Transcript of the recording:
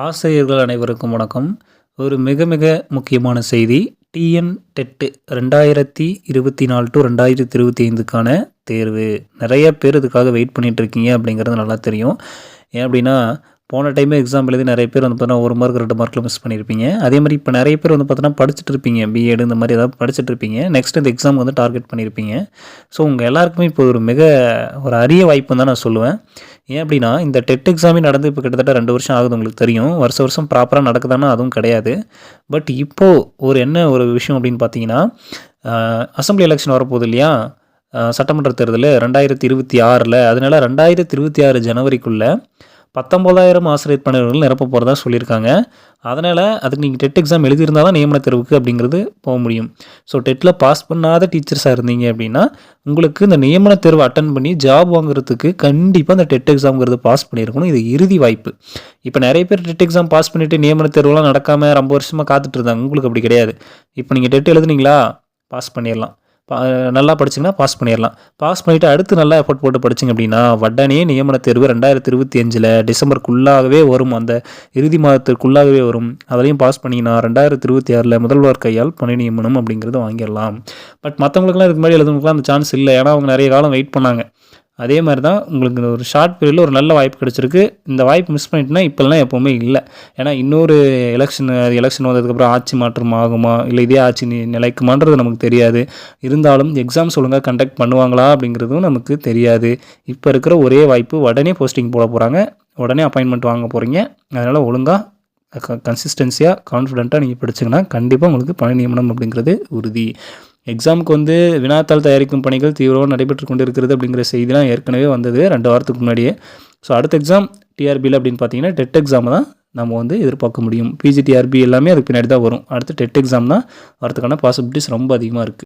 ஆசிரியர்கள் அனைவருக்கும் வணக்கம். ஒரு மிக மிக முக்கியமான செய்தி. டிஎன் டெட் 2024 டு 2025க்கான தேர்வு. நிறைய பேர் இதுக்காக வெயிட் பண்ணிட்டு இருக்கீங்க அப்படிங்கிறது நல்லா தெரியும். ஏன் அப்படின்னா, போன டைமே எக்ஸாம் எழுதி நிறைய பேர் வந்து பார்த்தீங்கன்னா 1 மார்க் 2 மார்க்கில் மிஸ் பண்ணியிருப்பீங்க. அதே மாதிரி இப்போ நிறைய பேர் வந்து பார்த்தீங்கன்னா படிச்சுட்டு இருப்பீங்க. பிஎட் இந்த மாதிரி ஏதாவது படிச்சுட்டு இருப்பீங்க. நெக்ஸ்ட் இந்த எக்ஸாம் வந்து டார்கெட் பண்ணியிருப்பீங்க. ஸோ உங்கள் எல்லாருக்குமே இப்போ ஒரு அரிய வாய்ப்புன்னு தான் நான் சொல்லுவேன். ஏன் அப்படின்னா, இந்த டெட் எக்ஸாமே நடந்து இப்போ கிட்டத்தட்ட 2 வருஷம் ஆகுது. உங்களுக்கு தெரியும். வருஷம் ப்ராப்பராக நடக்குதானா அதுவும் கிடையாது. பட் இப்போது என்ன விஷயம் அப்படின்னு பார்த்தீங்கன்னா, அசெம்பிளி எலெக்ஷன் வரப்போகுது இல்லையா, சட்டமன்ற தேர்தல் 2026. அதனால 2026 ஜனவரிக்குள்ளே 19,000 ஆசிரியர் பணியிடங்கள் நிரப்ப போகிறதா சொல்லியிருக்காங்க. அதனால் அதுக்கு நீங்கள் டெட் எக்ஸாம் எழுதியிருந்தால் தான் நியமன தேர்வுக்கு அப்படிங்கிறது போக முடியும். ஸோ டெட்டில் பாஸ் பண்ணாத டீச்சர்ஸாக இருந்தீங்க அப்படின்னா, உங்களுக்கு இந்த நியமன தேர்வு அட்டன் பண்ணி ஜாப் வாங்குறதுக்கு கண்டிப்பாக இந்த டெட் எக்ஸாம்ங்கிறது பாஸ் பண்ணியிருக்கணும். இது இறுதி வாய்ப்பு. இப்போ நிறைய பேர் டெட் எக்ஸாம் பாஸ் பண்ணிவிட்டு நியமன தேர்வுலாம் நடக்காமல் ரொம்ப வருஷமாக காத்துட்டு இருந்தாங்க. உங்களுக்கு அப்படி கிடையாது. இப்போ நீங்கள் டெட் எழுதுனீங்களா, பாஸ் பண்ணிடலாம். நல்லா படிச்சிங்கன்னா பாஸ் பண்ணிடலாம். பாஸ் பண்ணிவிட்டு அடுத்து நல்லா எஃபோர்ட் போட்டு படிச்சிங்க அப்படின்னா, உடனே நியமன தேர்வு 2025 டிசம்பருக்குள்ளாகவே வரும். அந்த இறுதி மாதத்திற்குள்ளாகவே வரும். அதிலையும் பாஸ் பண்ணிங்கன்னா 2026 முதல்வர் கையால் பணி நியமனம் அப்படிங்கிறது வாங்கிடலாம். பட் மற்றவங்களுக்குலாம் இதுக்கு முன்னாடி எழுதுனவங்களுக்குலாம் அந்த சான்ஸ் இல்லை. ஏன்னா அவங்க நிறைய காலம் வெயிட் பண்ணாங்க. அதே மாதிரி தான் உங்களுக்கு ஒரு ஷார்ட் பீரியடில் ஒரு நல்ல வாய்ப்பு கிடச்சிருக்கு. இந்த வாய்ப்பு மிஸ் பண்ணிட்டுனா இப்போல்லாம் எப்போவுமே இல்லை. ஏன்னா இன்னொரு எலெக்ஷன் வந்ததுக்கப்புறம் ஆட்சி மாற்றம் ஆகுமா, இல்லை இதே ஆட்சி நிலைக்குமான்றது நமக்கு தெரியாது. இருந்தாலும் எக்ஸாம்ஸ் ஒழுங்காக கண்டக்ட் பண்ணுவாங்களா அப்படிங்கிறதும் நமக்கு தெரியாது. இப்போ இருக்கிற ஒரே வாய்ப்பு, உடனே போஸ்டிங் போட போகிறாங்க, உடனே அப்பாயின்மெண்ட் வாங்க போகிறீங்க. அதனால் ஒழுங்காக கன்சிஸ்டன்சியாக கான்ஃபிடென்ட்டாக நீங்கள் படிச்சிங்கன்னா கண்டிப்பாக உங்களுக்கு பணி நியமனம் அப்படிங்கிறது உறுதி. எக்ஸாமுக்கு வந்து வினாத்தாள் தயாரிக்கும் பணிகள் தீவிரமாக நடைபெற்று கொண்டு இருக்கிறது அப்படிங்கிற செய்திலாம் ஏற்கனவே வந்தது 2 வாரத்துக்கு முன்னாடியே. ஸோ அடுத்த எக்ஸாம் டிஆர்பியில் அப்படின்னு பார்த்தீங்கன்னா டெட் எக்ஸாம் தான் நம்ம வந்து எதிர்பார்க்க முடியும். பிஜிடிஆர்பி எல்லாமே அதுக்கு பின்னாடி தான் வரும். அடுத்து டெட் எக்ஸாம் தான் வரதுக்கான பாசிபிலிட்டிஸ் ரொம்ப அதிகமாக இருக்குது.